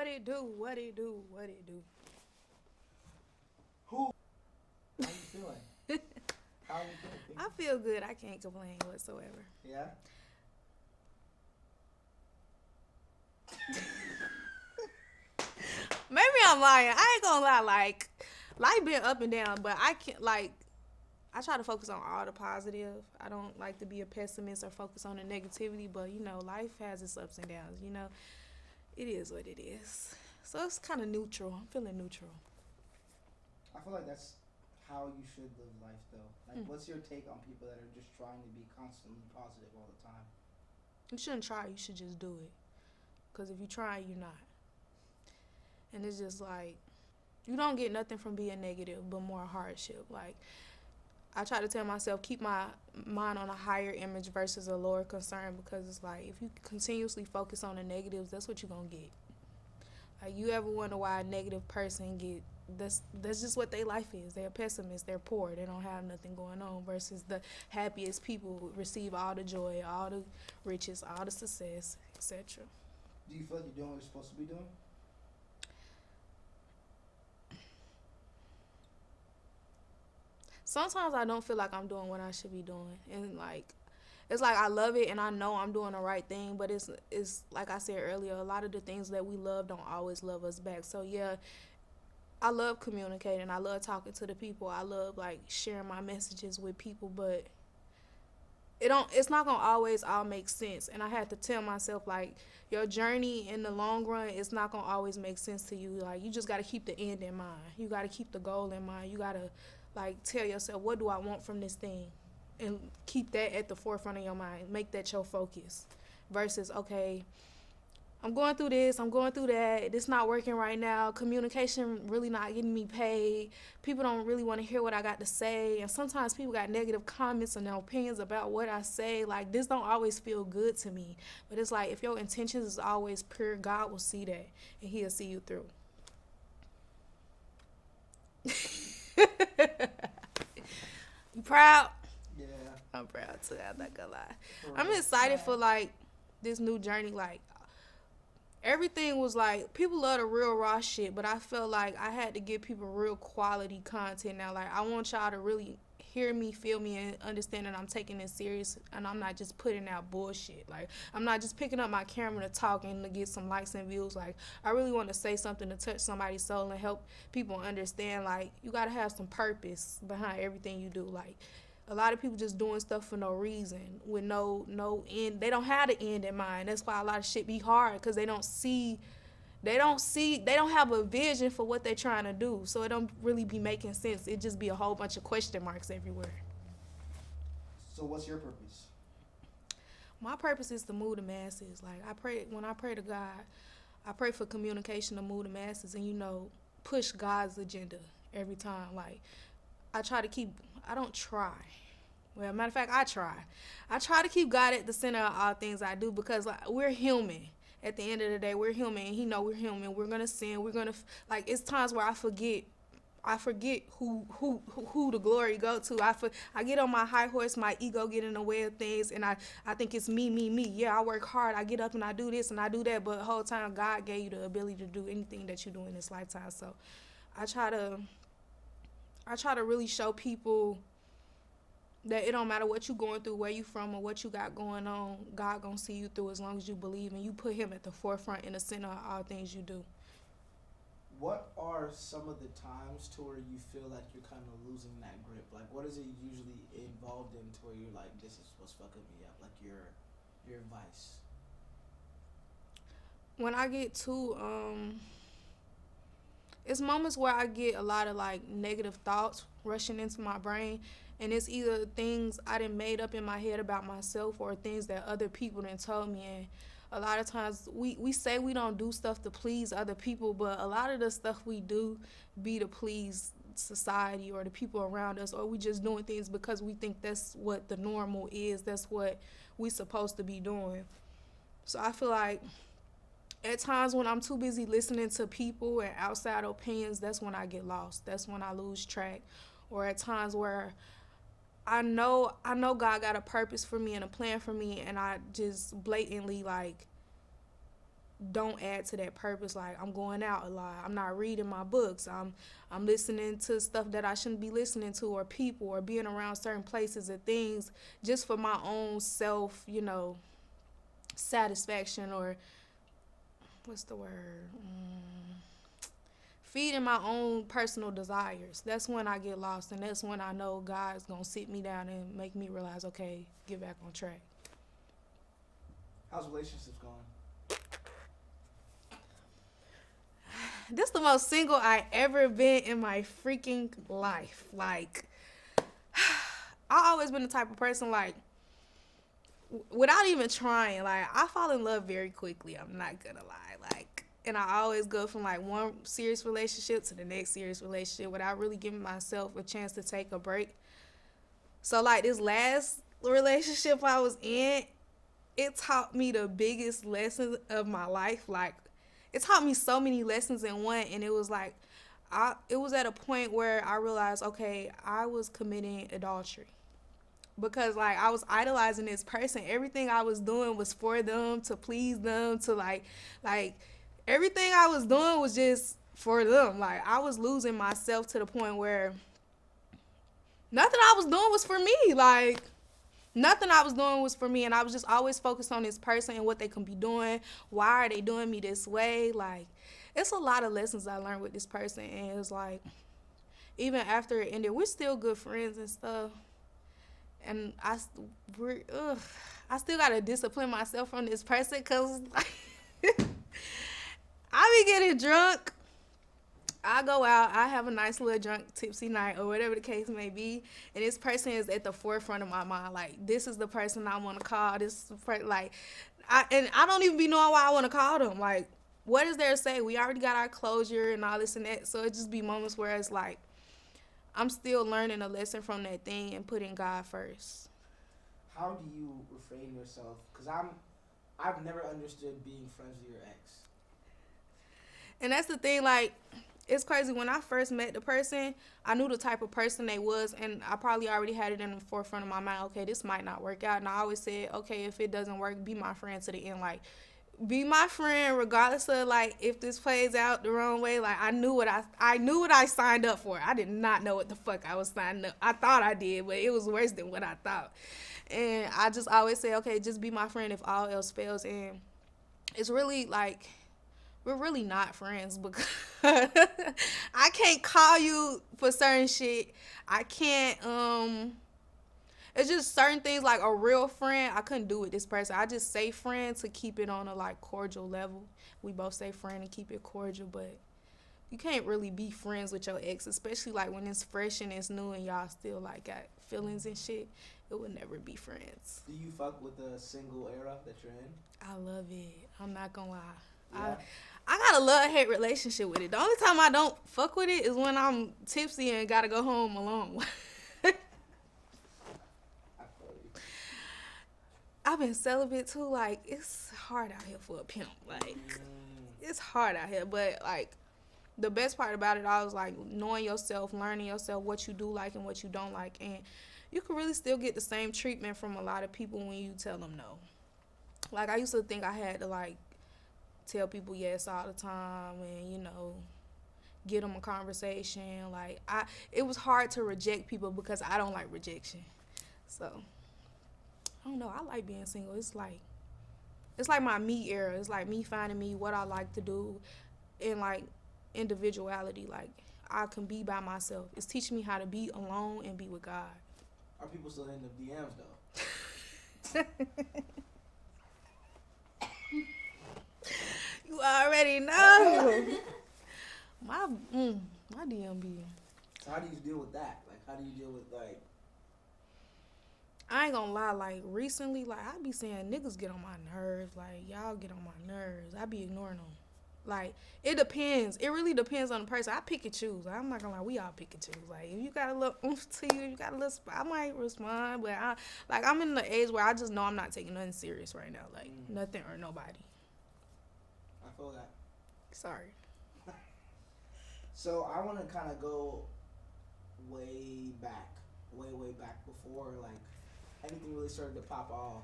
What it do? What it do? What it do? Who? How you feeling? How you feeling? I feel good. I can't complain whatsoever. Yeah. Maybe I'm lying. I ain't gonna lie. Like, life been up and down, but I can't like. I try to focus on all the positive. I don't like to be a pessimist or focus on the negativity, but life has its ups and downs. It is what it is. So it's kind of neutral. I'm feeling neutral. I feel like that's how you should live life, though. Like, what's your take on people that are just trying to be constantly positive all the time? You shouldn't try. You should just do it. Because if you try, you're not. And it's just like, you don't get nothing from being negative, but more hardship. Like, I try to tell myself, keep my mind on a higher image versus a lower concern, because it's like, if you continuously focus on the negatives, that's what you're going to get. Like, you ever wonder why a negative person that's just what their life is. They're pessimists, they're poor, they don't have nothing going on, versus the happiest people receive all the joy, all the riches, all the success, etc. Do you feel like you're doing what you're supposed to be doing? Sometimes I don't feel like I'm doing what I should be doing, and like, it's like I love it and I know I'm doing the right thing, but it's like I said earlier, a lot of the things that we love don't always love us back. So yeah, I love communicating, I love talking to the people, I love like sharing my messages with people, but it's not gonna always all make sense. And I had to tell myself, like, your journey in the long run, it's not gonna always make sense to you. Like, you just gotta keep the end in mind, you gotta keep the goal in mind, you gotta like tell yourself, what do I want from this thing, and keep that at the forefront of your mind. Make that your focus, versus, okay, I'm going through this, I'm going through that, this not working right now, communication really not getting me paid, people don't really want to hear what I got to say, and sometimes people got negative comments and their opinions about what I say. Like, this don't always feel good to me, but it's like, if your intentions is always pure, God will see that, and he'll see you through. You proud? Yeah. I'm proud too, I'm not gonna lie. For I'm real. excited Yeah. for like this new journey. Like, everything was like, people love the real raw shit, but I felt like I had to give people real quality content now. Like, I want y'all to really hear me, feel me, and understand that I'm taking this serious, and I'm not just putting out bullshit. Like, I'm not just picking up my camera to talk and to get some likes and views. Like, I really want to say something to touch somebody's soul and help people understand, like, you gotta have some purpose behind everything you do. Like, a lot of people just doing stuff for no reason, with no end. They don't have the end in mind. That's why a lot of shit be hard, because they don't have a vision for what they're trying to do. So it don't really be making sense. It just be a whole bunch of question marks everywhere. So what's your purpose? My purpose is to move the masses. Like, when I pray to God, I pray for communication to move the masses, and push God's agenda every time. Like, I don't try. Well, matter of fact, I try. I try to keep God at the center of all things I do, because like, we're human. At the end of the day, we're human, and He know we're human. We're gonna sin. We're gonna like. It's times where I forget who the glory go to. I get on my high horse, my ego get in the way of things, and I think it's me. Yeah, I work hard, I get up and I do this and I do that, but the whole time God gave you the ability to do anything that you do in this lifetime. So I try to really show people that it don't matter what you going through, where you from, or what you got going on, God gonna see you through as long as you believe and you put Him at the forefront, in the center of all things you do. What are some of the times to where you feel like you're kind of losing that grip? Like, what is it usually involved in to where you're like, this is what's fucking me up? Like, your vice. When I get too it's moments where I get a lot of like negative thoughts rushing into my brain, and it's either things I done made up in my head about myself, or things that other people done told me. And a lot of times we say we don't do stuff to please other people, but a lot of the stuff we do be to please society or the people around us, or we just doing things because we think that's what the normal is, that's what we supposed to be doing. So I feel like at times when I'm too busy listening to people and outside opinions, that's when I get lost. That's when I lose track. Or at times where I know God got a purpose for me and a plan for me, and I just blatantly like don't add to that purpose. Like, I'm going out a lot, I'm not reading my books, I'm listening to stuff that I shouldn't be listening to, or people, or being around certain places and things just for my own self, satisfaction, or what's the word? Feeding my own personal desires. That's when I get lost, and that's when I know God's gonna sit me down and make me realize, okay, get back on track. How's relationships going? This is the most single I ever been in my freaking life. Like, I always been the type of person, like, without even trying, like, I fall in love very quickly. I'm not gonna lie. Like, and I always go from, like, one serious relationship to the next serious relationship without really giving myself a chance to take a break. So, like, this last relationship I was in, it taught me the biggest lesson of my life. Like, it taught me so many lessons in one, and it was like, it was at a point where I realized, okay, I was committing adultery. Because, like, I was idolizing this person. Everything I was doing was for them, to please them, to, like, everything I was doing was just for them. Like, I was losing myself to the point where nothing I was doing was for me. Like, nothing I was doing was for me, and I was just always focused on this person and what they can be doing. Why are they doing me this way? Like, it's a lot of lessons I learned with this person, and it's like, even after it ended, we're still good friends and stuff. And I still gotta discipline myself from this person, because like, I be getting drunk. I go out, I have a nice little drunk, tipsy night, or whatever the case may be, and this person is at the forefront of my mind. Like, this is the person I want to call. This is like, I don't even be knowing why I want to call them. Like, what is there to say? We already got our closure and all this and that. So it just be moments where it's like, I'm still learning a lesson from that thing and putting God first. How do you refrain yourself? Because I've never understood being friends with your ex. And that's the thing, like, it's crazy. When I first met the person, I knew the type of person they was, and I probably already had it in the forefront of my mind, okay, this might not work out. And I always said, okay, if it doesn't work, be my friend to the end. Like, be my friend regardless of, like, if this plays out the wrong way. Like, I knew what I signed up for. I did not know what the fuck I was signing up. I thought I did, but it was worse than what I thought. And I just always say, okay, just be my friend if all else fails. And it's really like, we're really not friends, because I can't call you for certain shit. I can't, it's just certain things, like a real friend, I couldn't do with this person. I just say friend to keep it on a, like, cordial level. We both say friend and keep it cordial, but you can't really be friends with your ex, especially, like, when it's fresh and it's new and y'all still, like, got feelings and shit. It would never be friends. Do you fuck with the single era that you're in? I love it. I'm not gonna lie. Yeah. I got a love-hate relationship with it. The only time I don't fuck with it is when I'm tipsy and gotta go home alone. I've been celibate too. Like, it's hard out here for a pimp. Like, it's hard out here. But, like, the best part about it all is, like, knowing yourself, learning yourself, what you do like and what you don't like. And you can really still get the same treatment from a lot of people when you tell them no. Like, I used to think I had to, like, tell people yes all the time and, get them a conversation. Like, it was hard to reject people because I don't like rejection. So, I don't know. I like being single. It's like my me era. It's like me finding me, what I like to do, and, like, individuality. Like, I can be by myself. It's teaching me how to be alone and be with God. Are people still in the DMs, though? You already know. my DM be. So how do you deal with that? Like, how do you deal with, like... I ain't gonna lie, like, recently, like, I be saying niggas get on my nerves. Like, y'all get on my nerves. I be ignoring them. Like, it depends. It really depends on the person. I pick and choose. I'm not gonna lie, we all pick and choose. Like, if you got a little oomph to you, you got a little I might respond, but I'm in the age where I just know I'm not taking nothing serious right now. Like, nothing or nobody. I feel that. Sorry. So, I want to kind of go way back before, like, anything really started to pop off.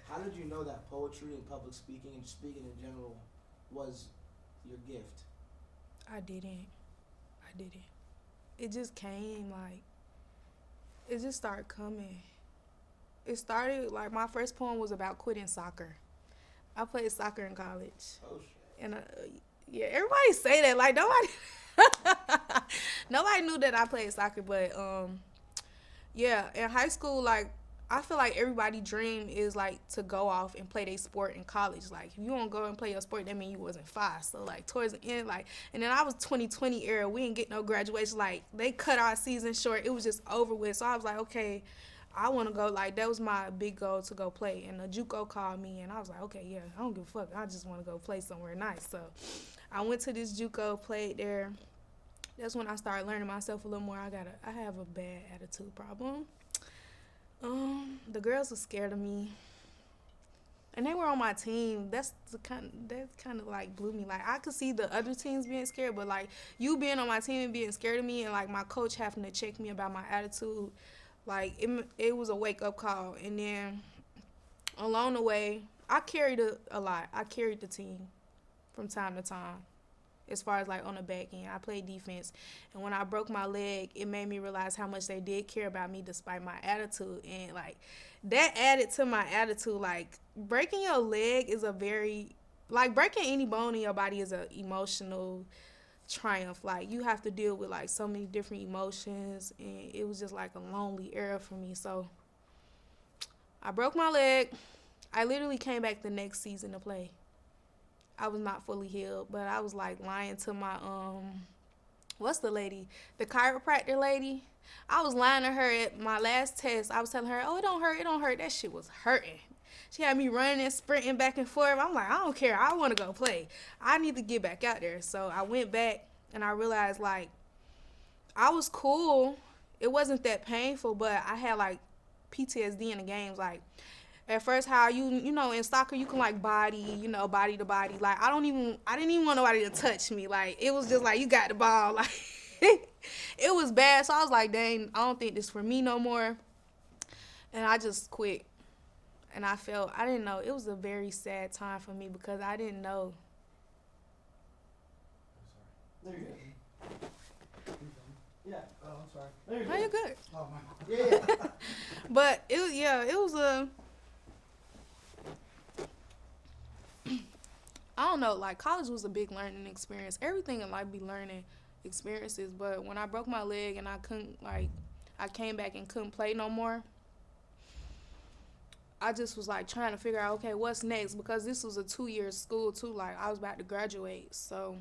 How did you know that poetry and public speaking and speaking in general was your gift? I didn't. I didn't. It just came like it just started coming. It started like my first poem was about quitting soccer. I played soccer in college, Oh shit. and yeah, everybody say that like nobody nobody knew that I played soccer, but yeah, in high school, like I feel like everybody' dream is like to go off and play their sport in college. Like if you don't go and play your sport, that means you wasn't five. So like towards the end, like and then I was 2020 era, we didn't get no graduation. Like they cut our season short. It was just over with. So I was like, okay, I want to go. Like that was my big goal to go play. And the JUCO called me, and I was like, okay, yeah, I don't give a fuck. I just want to go play somewhere nice. So I went to this JUCO, played there. That's when I started learning myself a little more. I have a bad attitude problem. The girls were scared of me, and they were on my team. That kind of like blew me. Like I could see the other teams being scared, but like you being on my team and being scared of me, and like my coach having to check me about my attitude, like it was a wake up call. And then along the way, I carried a lot. I carried the team from time to time. As far as like on the back end, I played defense, and when I broke my leg, it made me realize how much they did care about me despite my attitude, and like that added to my attitude. Like breaking your leg is a very like breaking any bone in your body is a emotional triumph. Like you have to deal with like so many different emotions, and it was just like a lonely era for me. So I broke my leg. I literally came back the next season to play. I was not fully healed, but I was like lying to my what's the lady? The chiropractor lady. I was lying to her at my last test. I was telling her, "Oh, it don't hurt. It don't hurt." That shit was hurting. She had me running and sprinting back and forth. I'm like, I don't care. I want to go play. I need to get back out there. So I went back and I realized like I was cool. It wasn't that painful, but I had like PTSD in the games. Like at first, how you know in soccer you can like body to body. Like I didn't even want nobody to touch me. Like it was just like you got the ball. Like it was bad. So I was like, dang, I don't think this for me no more. And I just quit. And I didn't know. It was a very sad time for me because I didn't know. There you go. Yeah. Oh, I'm sorry. There you Oh, you're good. Oh my. Yeah. But it was a. I don't know, like college was a big learning experience. Everything in life be learning experiences, but when I broke my leg and I came back and couldn't play no more, I just was like trying to figure out, okay, what's next? Because this was a 2-year school too, like I was about to graduate. So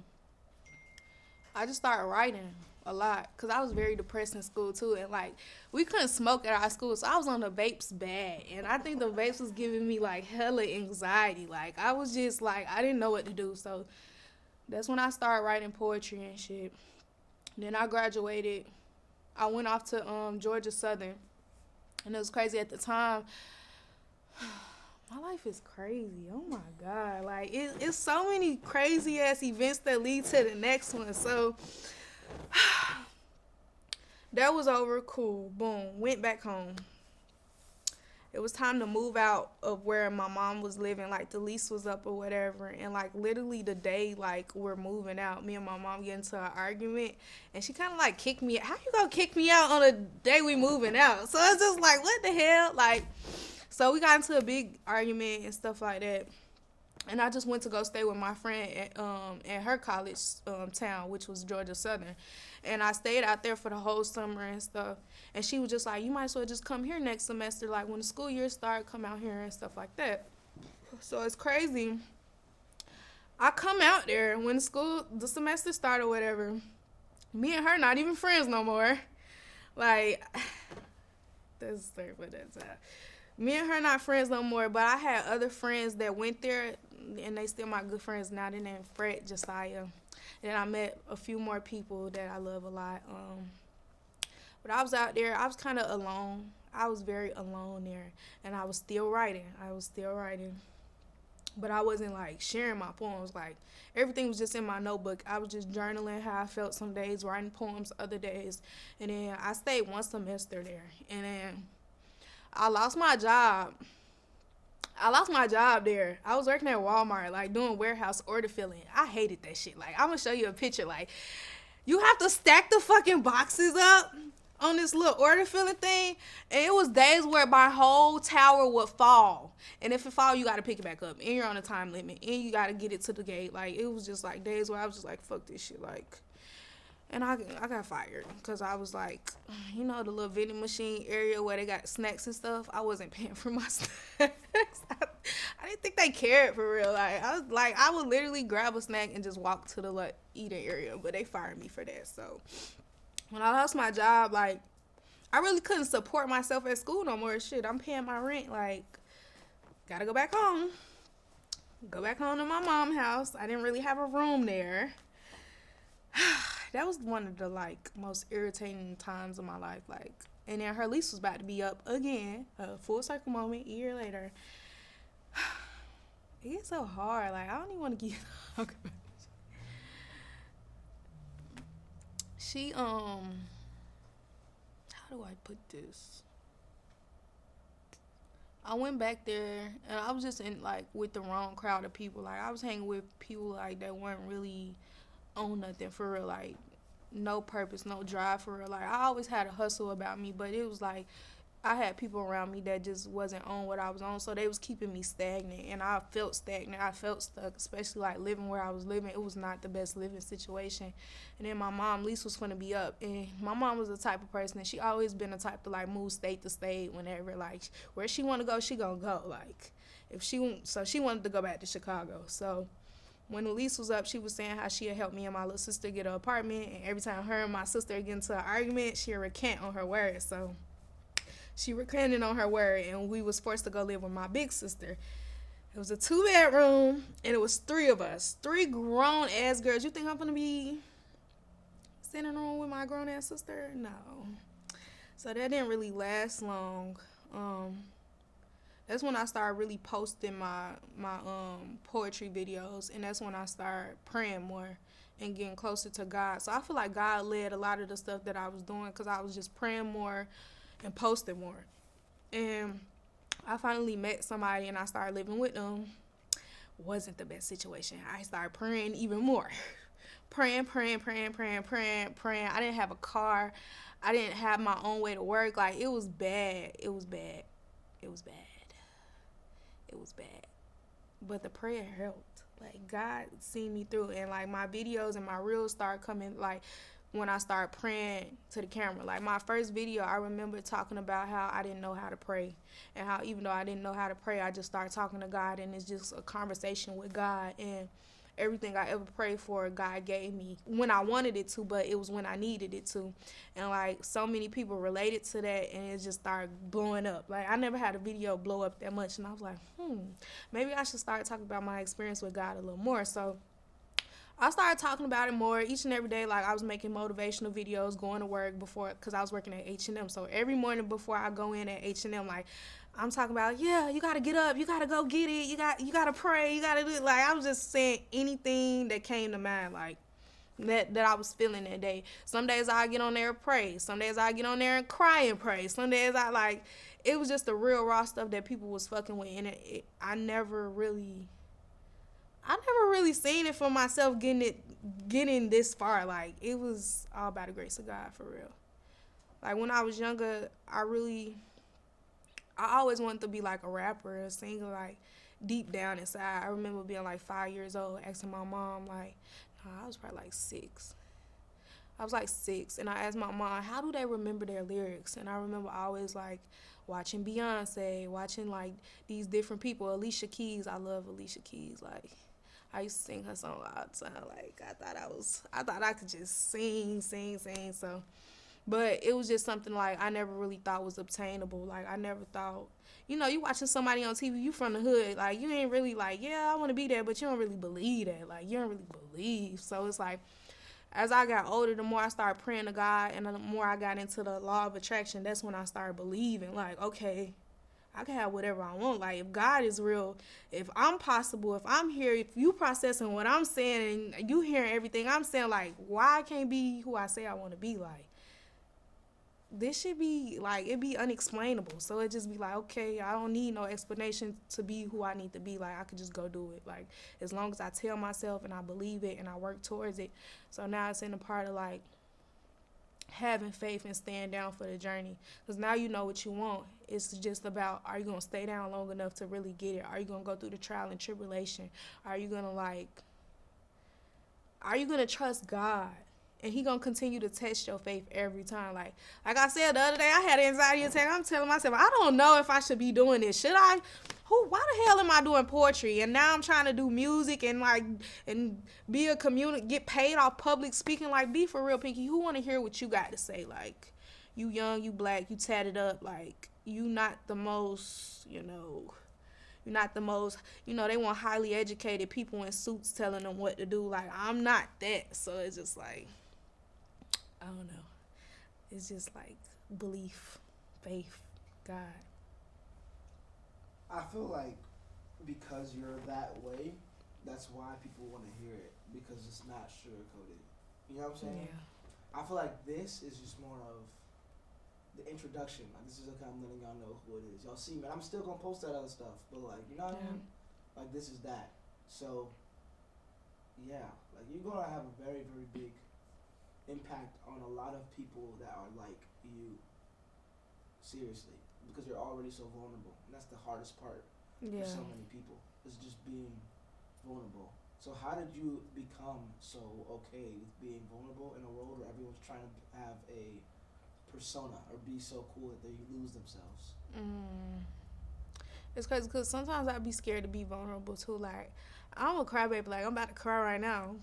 I just started writing a lot because I was very depressed in school too, and like we couldn't smoke at our school, so I was on the vapes bad, and I think the vapes was giving me like hella anxiety. Like I was just like I didn't know what to do, so that's when I started writing poetry and shit. Then I graduated. I went off to Georgia Southern, and it was crazy at the time. My life is crazy. Oh my God. Like it's so many crazy ass events that lead to the next one. So that was over. Cool. Boom. Went back home. It was time to move out of where my mom was living. Like the lease was up or whatever. And like literally the day like we're moving out, me and my mom get into an argument, and she kind of like kicked me out. How you gonna kick me out on the day we moving out? So it's just like, what the hell? Like, so we got into a big argument and stuff like that. And I just went to go stay with my friend at her college town, which was Georgia Southern. And I stayed out there for the whole summer and stuff. And she was just like, you might as well just come here next semester. Like, when the school year starts, come out here and stuff like that. So it's crazy. I come out there when the semester started or whatever. Me and her not even friends no more. Like, that's a story for that time. Me and her not friends no more, but I had other friends that went there, and they still my good friends now. They named Fred, Josiah. And I met a few more people that I love a lot. But I was out there. I was kind of alone. I was very alone there, and I was still writing. But I wasn't, like, sharing my poems. Like, everything was just in my notebook. I was just journaling how I felt some days, writing poems other days. And then I stayed one semester there. And then I lost my job. I lost my job there. I was working at Walmart, like doing warehouse order filling. I hated that shit. Like, I'm gonna show you a picture. Like, you have to stack the fucking boxes up on this little order filling thing, and it was days where my whole tower would fall. And if it fall, you gotta pick it back up, and you're on a time limit, and you gotta get it to the gate. Like, it was just like days where I was just like, fuck this shit. Like, and I got fired because I was like, you know, the little vending machine area where they got snacks and stuff. I wasn't paying for my snacks. I didn't think they cared for real. Like, I would literally grab a snack and just walk to the like eating area, but they fired me for that. So when I lost my job, like, I really couldn't support myself at school no more. Shit, I'm paying my rent. Like, gotta go back home. Go back home to my mom's house. I didn't really have a room there. That was one of the like most irritating times of my life. Like, and then her lease was about to be up again, a full circle moment, a year later. It gets so hard. Like, I don't even want to keep talking about this. She how do I put this? I went back there and I was just in like with the wrong crowd of people. Like, I was hanging with people like that weren't really on nothing for real, like no purpose, no drive for real. Like, I always had a hustle about me, but it was like I had people around me that just wasn't on what I was on, so they was keeping me stagnant, and I felt stagnant. I felt stuck, especially like living where I was living. It was not the best living situation. And then my mom lease was gonna be up, and my mom was the type of person that she always been the type to like move state to state whenever, like, where she want to go, she gonna go. Like, if she wanted to go back to Chicago. So when the lease was up, she was saying how she had helped me and my little sister get an apartment, and every time her and my sister get into an argument, she'd recant on her word. So she recanted on her word, and we was forced to go live with my big sister. It was a 2-bedroom, and it was 3 of us, 3 grown-ass girls. You think I'm gonna be sitting in a room with my grown-ass sister? No. So that didn't really last long. That's when I started really posting my poetry videos, and that's when I started praying more and getting closer to God. So I feel like God led a lot of the stuff that I was doing because I was just praying more and posting more. And I finally met somebody, and I started living with them. Wasn't the best situation. I started praying even more. praying. I didn't have a car. I didn't have my own way to work. Like, it was bad. It was bad. But the prayer helped. Like, God seen me through, and like my videos and my reels started coming like when I started praying to the camera. Like, my first video, I remember talking about how I didn't know how to pray, and how even though I didn't know how to pray, I just started talking to God, and it's just a conversation with God. And everything I ever prayed for, God gave me when I wanted it to, but it was when I needed it to. And like, so many people related to that, and it just started blowing up. Like, I never had a video blow up that much, and I was like, maybe I should start talking about my experience with God a little more. So I started talking about it more each and every day. Like, I was making motivational videos, going to work before, because I was working at H&M. So every morning before I go in at H&M, like, I'm talking about, yeah, you got to get up. You got to go get it. You got to pray. You got to do it. Like, I was just saying anything that came to mind, like, that I was feeling that day. Some days I get on there and pray. Some days I get on there and cry and pray. Some days I, like, it was just the real raw stuff that people was fucking with. And I never really seen it for myself getting this far. Like, it was all by the grace of God, for real. Like, when I was younger, I always wanted to be like a rapper, a singer, like deep down inside. I remember being like 5 years old, asking my mom, like, I was probably like 6. I was like 6, and I asked my mom, how do they remember their lyrics? And I remember always like watching Beyonce, watching like these different people. Alicia Keys, I love Alicia Keys. Like, I used to sing her song all the time. Like, I thought I could just sing. So, but it was just something like I never really thought was obtainable. Like, I never thought, you watching somebody on TV, you from the hood, like, you ain't really like, yeah, I want to be there, but you don't really believe that. Like, you don't really believe. So it's like, as I got older, the more I started praying to God, and the more I got into the law of attraction, that's when I started believing, like, okay, I can have whatever I want. Like, if God is real, if I'm possible, if I'm here, if you processing what I'm saying, and you hearing everything I'm saying, like, why I can't be who I say I want to be? Like, this should be like, it be unexplainable. So it just be like, okay, I don't need no explanation to be who I need to be. Like, I could just go do it. Like, as long as I tell myself and I believe it and I work towards it. So now it's in the part of like having faith and staying down for the journey, because now you know what you want. It's just about, are you gonna stay down long enough to really get it? Are you gonna go through the trial and tribulation? Are you gonna trust God? And he gonna continue to test your faith every time. Like I said the other day, I had an anxiety attack. I'm telling myself, I don't know if I should be doing this. Should I? Why the hell am I doing poetry? And now I'm trying to do music and be a community, get paid off public speaking. Like, be for real, Pinky. Who want to hear what you got to say? Like, you young, you black, you tatted up. Like, you not the most, you're not the most, they want highly educated people in suits telling them what to do. Like, I'm not that. So it's just like, I don't know. It's just like belief, faith, God. I feel like because you're that way, that's why people want to hear it, because it's not sugarcoated. You know what I'm saying? Yeah. I feel like this is just more of the introduction. Like, this is okay, I'm letting y'all know who it is. Y'all see, man, I'm still gonna post that other stuff, but like, you know what I mean? Like, this is that. So, yeah, like, you're gonna have a very, very big impact on a lot of people that are like you. Seriously, because you're already so vulnerable, and that's the hardest part for so many people, is just being vulnerable. So how did you become so okay with being vulnerable in a world where everyone's trying to have a persona or be so cool that they lose themselves? It's crazy because sometimes I'd be scared to be vulnerable too. Like, I'm a crybaby. Like, I'm about to cry right now.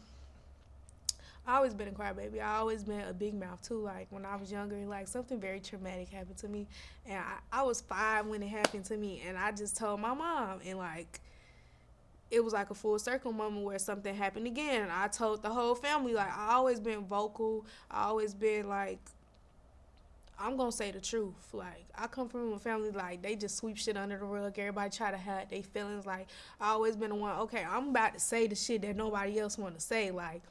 I always been a crybaby. I always been a big mouth too. Like, when I was younger, like, something very traumatic happened to me, and I was 5 when it happened to me, and I just told my mom, and like, it was like a full circle moment where something happened again. And I told the whole family. Like, I always been vocal. I always been like, I'm gonna say the truth. Like, I come from a family, like, they just sweep shit under the rug. Everybody try to hide their feelings. Like, I always been the one, okay, I'm about to say the shit that nobody else want to say. Like,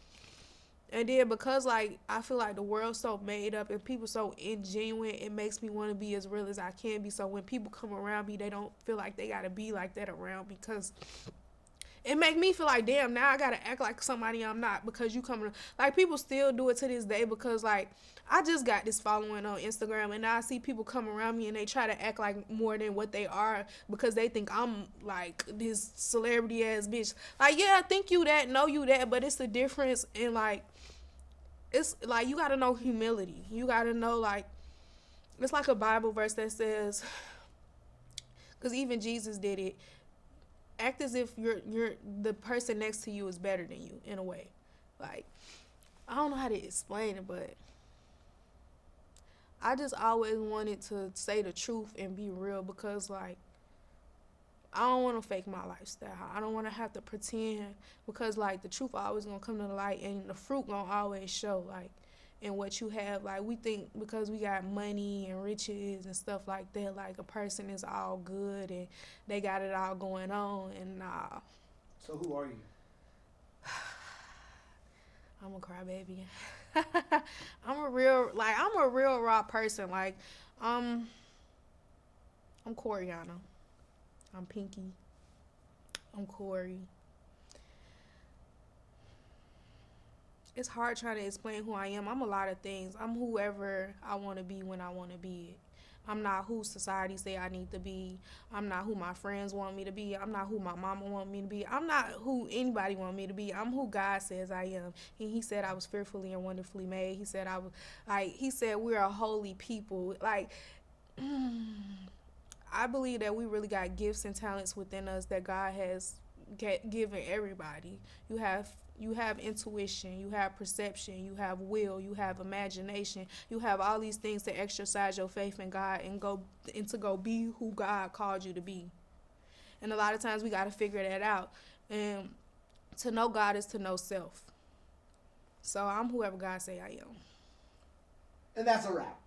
and then because, like, I feel like the world's so made up and people so ingenuine, it makes me want to be as real as I can be. So when people come around me, they don't feel like they got to be like that around me, because it make me feel like, damn, now I got to act like somebody I'm not, because you coming. Like, people still do it to this day, because, like, I just got this following on Instagram, and now I see people come around me and they try to act like more than what they are, because they think I'm like this celebrity ass bitch. Like, yeah, think you that, know you that, but it's the difference in, like, it's like, you got to know humility. You got to know, like, it's like a Bible verse that says, because even Jesus did it, act as if you're the person next to you is better than you, in a way. Like, I don't know how to explain it, but I just always wanted to say the truth and be real, because, like, I don't want to fake my lifestyle. I don't want to have to pretend, because, like, the truth always going to come to the light, and the fruit going to always show, like, in what you have. Like, we think because we got money and riches and stuff like that, like, a person is all good and they got it all going on, and nah. So who are you? I'm a crybaby. I'm a real raw person. Like, I'm Coriana. I'm Pinky. I'm Corey. It's hard trying to explain who I am. I'm a lot of things. I'm whoever I want to be when I want to be it. I'm not who society say I need to be. I'm not who my friends want me to be. I'm not who my mama want me to be. I'm not who anybody want me to be. I'm who God says I am. And he said I was fearfully and wonderfully made. He said he said we're a holy people. Like, I believe that we really got gifts and talents within us that God has given everybody. You have intuition, you have perception, you have will, you have imagination, you have all these things to exercise your faith in God and to go be who God called you to be. And a lot of times we got to figure that out. And to know God is to know self. So I'm whoever God say I am. And that's a wrap.